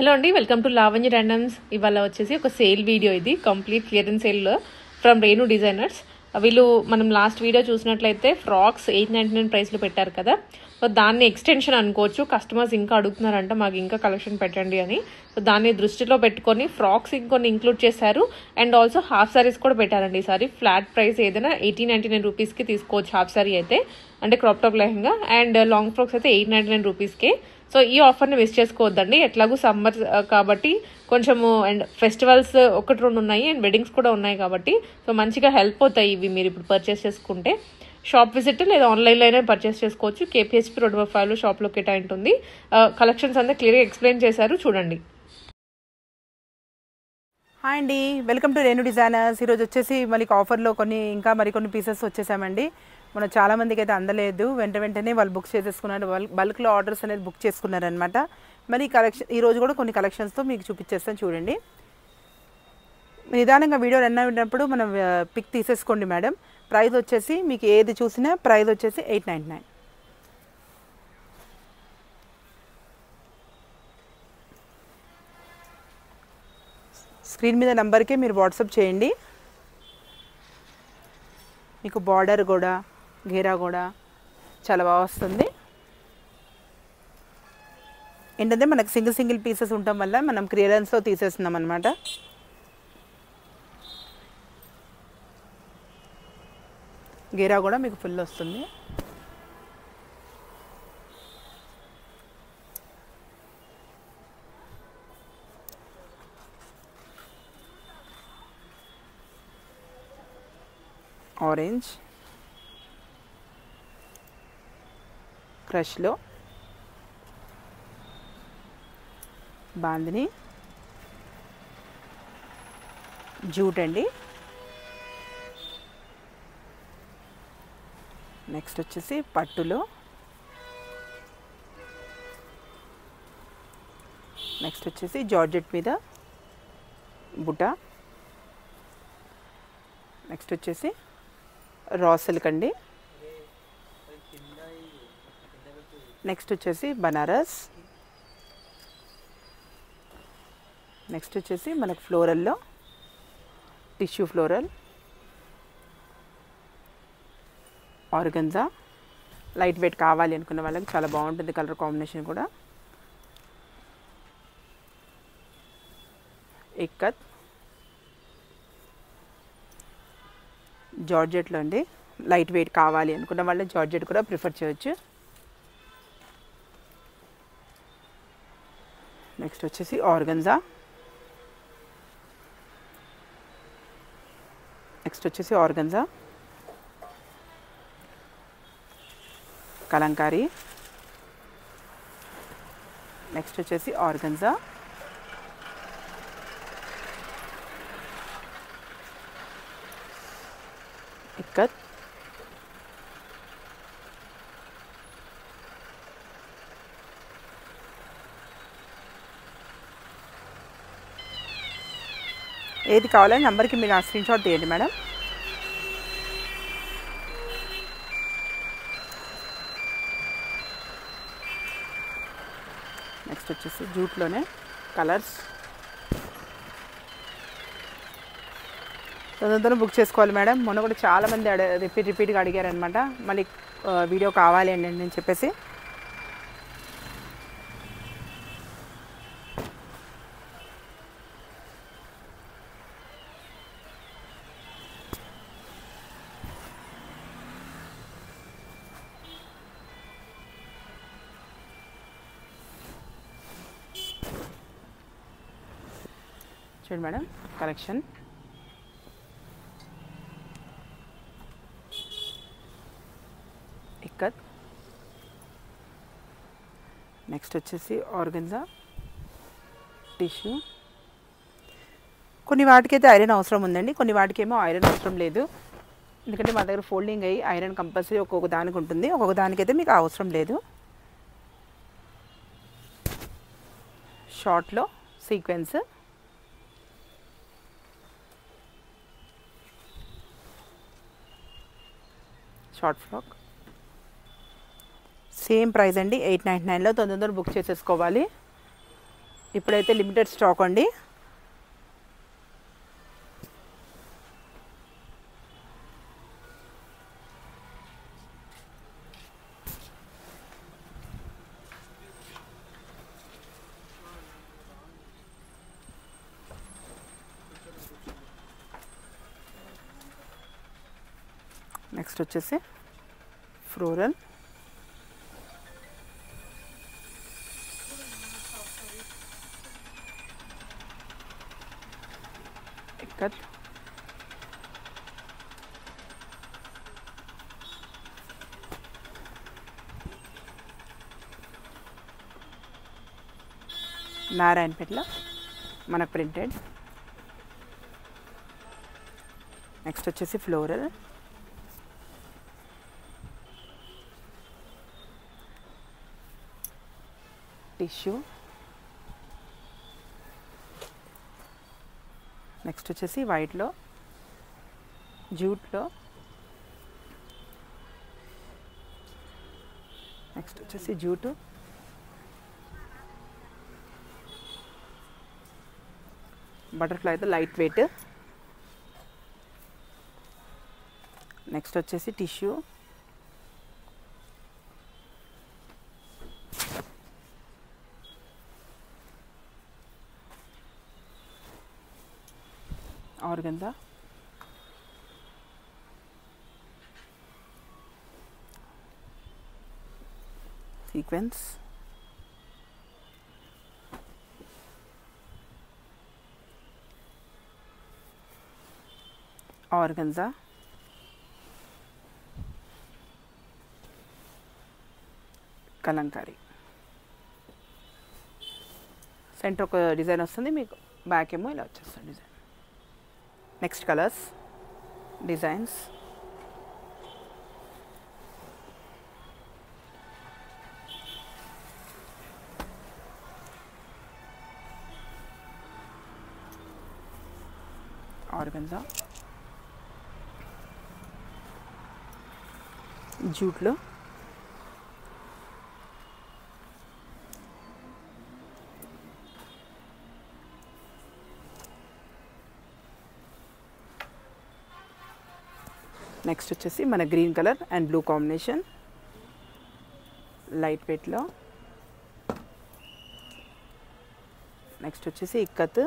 Hello అండి, welcome to Lavanya randoms. ఇవాళ వచ్చేసి ఒక సేల్ వీడియో. ఇది complete clearance sale from Renu designers. వీళ్ళు మనం లాస్ట్ వీడియో చూసినట్లయితే ఫ్రాక్స్ 899 ప్రైస్లో పెట్టారు కదా. సో దాన్ని ఎక్స్టెన్షన్ అనుకోవచ్చు. కస్టమర్స్ ఇంకా అడుగుతున్నారంట మాకు ఇంకా కలెక్షన్ పెట్టండి అని. సో దాన్ని దృష్టిలో పెట్టుకొని ఫ్రాక్స్ ఇంకొన్ని ఇంక్లూడ్ చేశారు. అండ్ ఆల్సో హాఫ్ సారీస్ కూడా పెట్టారండి. ఈసారి ఫ్లాట్ ప్రైస్ ఏదైనా 1899 రూపీస్కి తీసుకోవచ్చు. హాఫ్ సారీ అయితే అంటే crop top lehenga, and long frocks అయితే 899 రూపీస్కే. సో ఈ ఆఫర్ని మిస్ చేసుకోవద్దండి. ఎట్లాగూ సమ్మర్ కాబట్టి కొంచెము, అండ్ ఫెస్టివల్స్ ఒకటి రెండు ఉన్నాయి, అండ్ వెడ్డింగ్స్ కూడా ఉన్నాయి కాబట్టి సో మంచిగా హెల్ప్ అవుతాయి ఇవి మీరు ఇప్పుడు పర్చేస్ చేసుకుంటే. షాప్ విజిట్ లేదా ఆన్లైన్లో అయినా పర్చేస్ చేసుకోవచ్చు. కేపీహెచ్పీ రోడ్ నెంబర్ 5లో షాప్ లొకేట్ అయి ఉంటుంది. కలెక్షన్స్ అంతా క్లియర్గా ఎక్స్ప్లెయిన్ చేశారు, చూడండి. హాయ్ అండి, వెల్కమ్ టు రేణు డిజైనర్స్. ఈరోజు వచ్చేసి మళ్ళీ ఆఫర్లో ఇంకా మరికొన్ని పీసెస్ వచ్చేసామండి. మనం చాలామందికి అయితే అందలేదు, వెంటనే వాళ్ళు బుక్ చేసేసుకున్నారు. బల్క్లో ఆర్డర్స్ అనేది బుక్ చేసుకున్నారనమాట. మరి ఈరోజు కూడా కొన్ని కలెక్షన్స్తో మీకు చూపించేస్తాను, చూడండి. నిదానంగా వీడియో రన్ అయినప్పుడు మనం పిక్ తీసేసుకోండి మేడం. ప్రైస్ వచ్చేసి మీకు ఏది చూసినా ప్రైస్ వచ్చేసి 899. స్క్రీన్ మీద నెంబర్కే మీరు వాట్సాప్ చేయండి. మీకు బార్డర్ కూడా, ఘేరా కూడా చాలా బాగా వస్తుంది. ఏంటంటే మనకు సింగిల్ పీసెస్ ఉండటం వల్ల మనం క్లియరెన్స్లో తీసేస్తున్నాం అనమాట. ఘేరా కూడా మీకు ఫుల్ వస్తుంది. ఆరెంజ్ క్రష్లో, బాందిని, జూట్ అండి. నెక్స్ట్ వచ్చేసి పట్టులో, నెక్స్ట్ వచ్చేసి జార్జెట్ మీద బుటా, నెక్స్ట్ వచ్చేసి రా సిల్క్ అండి. నెక్స్ట్ వచ్చేసి బనారస్. నెక్స్ట్ వచ్చేసి మనకు ఫ్లోరల్లో tissue floral, organza. Light weight కావాలి అనుకున్న వాళ్ళకి చాలా బాగుంటుంది కలర్ కాంబినేషన్ కూడా. ఇక్కత్ జార్జెట్లో అండి. లైట్ వెయిట్ కావాలి అనుకున్న వాళ్ళు జార్జెట్ కూడా ప్రిఫర్ చేయొచ్చు. నెక్స్ట్ వచ్చేసి ఆర్గంజా. నెక్స్ట్ వచ్చేసి ఆర్గంజా, కలంకారీ. నెక్స్ట్ వచ్చేసి ఆర్గంజా, ఇక్కత్, ఏది కావాలని నెంబర్కి మీరు ఆ స్క్రీన్ షాట్ తీయండి మేడం. నెక్స్ట్ వచ్చేసి జూట్లోనే కలర్స్. తొందరగా బుక్ చేసుకోవాలి మేడం. మొన్న కూడా చాలామంది రిపీట్గా అడిగారనమాట, మళ్ళీ వీడియో కావాలి అండి నేను చెప్పేసి. చూడండి మేడం కలెక్షన్. ఇక్కత్, నెక్స్ట్ వచ్చేసి ఆర్గంజా, టిష్యూ. కొన్ని వాటికైతే ఐరన్ అవసరం ఉందండి, కొన్ని వాటికేమో ఐరన్ అవసరం లేదు. ఎందుకంటే మా దగ్గర ఫోల్డింగ్ అయ్యి ఐరన్ కంపల్సరీ ఒక్కొక్క దానికి ఉంటుంది, ఒక్కొక్క దానికైతే మీకు అవసరం లేదు. షార్ట్లో sequence, short frock. Same price అండి 899లో. తొందరగా బుక్ చేసేసుకోవాలి. ఇప్పుడైతే లిమిటెడ్ స్టాక్ అండి. నెక్స్ట్ వచ్చేసి ఫ్లోరల్, ఇక్కత్, నారాయణపేటలో మనకు ప్రింటెడ్. నెక్స్ట్ వచ్చేసి ఫ్లోరల్, టిష్యూ, నెక్స్ట్ వచ్చేసి వైట్లో, జూట్లో, నెక్స్ట్ వచ్చేసి జూటు, బటర్ఫ్లై అయితే లైట్ వెయిట్. నెక్స్ట్ వచ్చేసి tissue, organza, sequence, organza, kalamkari. Centre ఒక డిజైన్ వస్తుంది, మీకు బ్యాక్ ఏమో ఇలా వచ్చేస్తుంది design. Next colours, designs, organza, జూట్లో, నెక్స్ట్ వచ్చేసి మన green colour and blue combination, light వెయిట్లో. నెక్స్ట్ వచ్చేసి ఇక్కత్,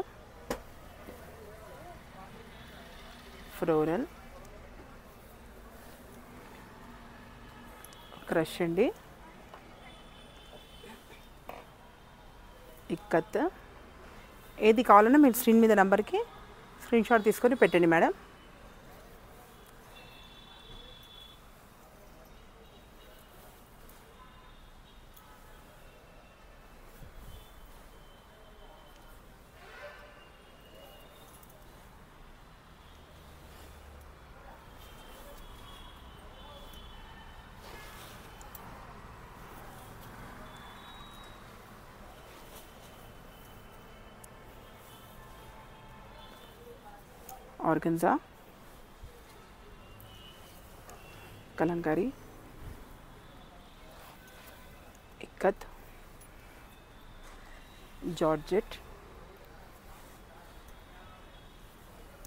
ఫ్లోరల్, క్రష్ అండి, ఇక్కత్. ఏది కావాలన్నా మీరు స్క్రీన్ మీద నెంబర్కి స్క్రీన్ షాట్ తీసుకొని పెట్టండి madam. Organza, Kalamkari, ikat, georgette,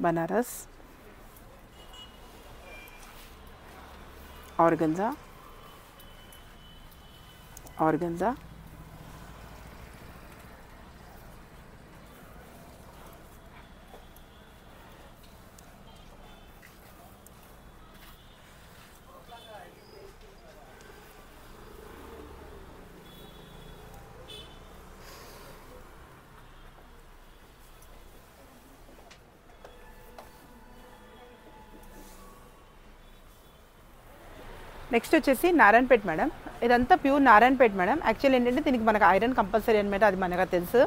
Banaras, organza, organza, next వచ్చేసి నారాయణపేట మేడం. ఇదంతా ప్యూర్ నారాయణపేట మేడం. యాక్చువల్ ఏంటంటే దీనికి మనకు ఐరన్ కంపల్సరీ అనమాట, అది మనకు తెలుసు.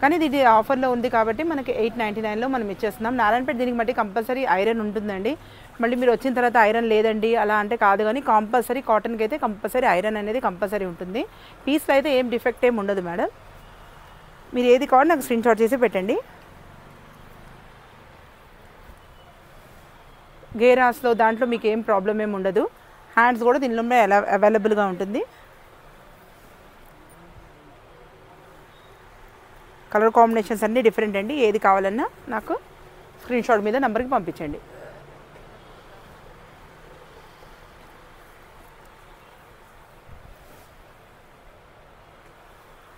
కానీ ఇది ఆఫర్లో ఉంది కాబట్టి మనకి 899లో మనం ఇచ్చేస్తున్నాం. నారాయణపేట దీనికి మట్టి కంపల్సరీ ఐరన్ ఉంటుందండి. మళ్ళీ మీరు వచ్చిన తర్వాత ఐరన్ లేదండి అలా అంటే కాదు, కానీ కంపల్సరీ కాటన్కి అయితే కంపల్సరీ ఐరన్ అనేది కంపల్సరీ ఉంటుంది. పీస్లో అయితే ఏం డిఫెక్ట్ ఏమి ఉండదు మేడం. మీరు ఏది కావాలి నాకు స్క్రీన్ షాట్ చేసి పెట్టండి. గేరాస్లో దాంట్లో మీకు ఏం ప్రాబ్లం ఏమి ఉండదు. హ్యాండ్స్ కూడా దీనిలో అవైలబుల్గా ఉంటుంది. కలర్ కాంబినేషన్స్ అన్నీ డిఫరెంట్ అండి. ఏది కావాలన్నా నాకు స్క్రీన్ షాట్ మీద నెంబర్కి పంపించండి.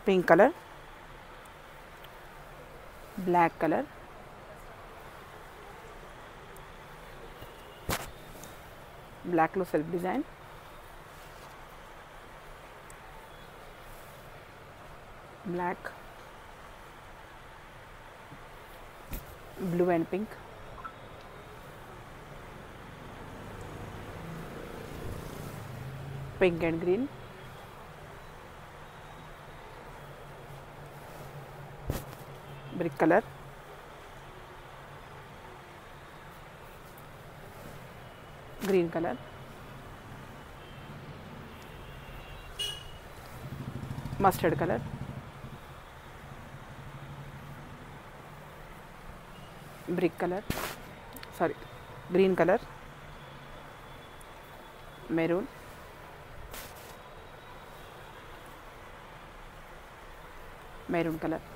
పింక్ కలర్, బ్లాక్ కలర్, బ్లాక్లో self design, black, blue and pink, pink and green, brick colour, green colour, mustard colour, brick colour, sorry green colour, maroon, maroon colour,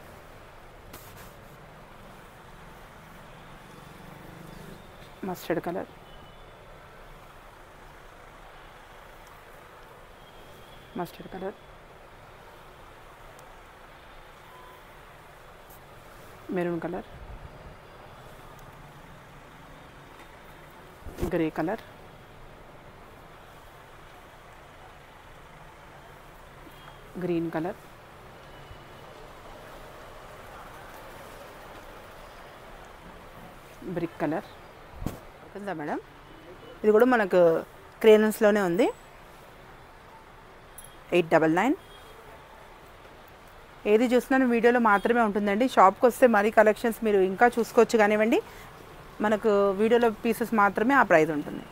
mustard colour, mustard colour, maroon colour, grey colour, green colour, brick colour. ఉందా madam? ఇది కూడా మనకు క్రేయన్స్లోనే ఉంది. 899. ఏది చూసినా వీడియోలో మాత్రమే ఉంటుందండి. షాప్కి వస్తే మరీ కలెక్షన్స్ మీరు ఇంకా చూసుకోవచ్చు కానివ్వండి. మనకు వీడియోలో పీసెస్ మాత్రమే ఆ ప్రైస్ ఉంటుంది.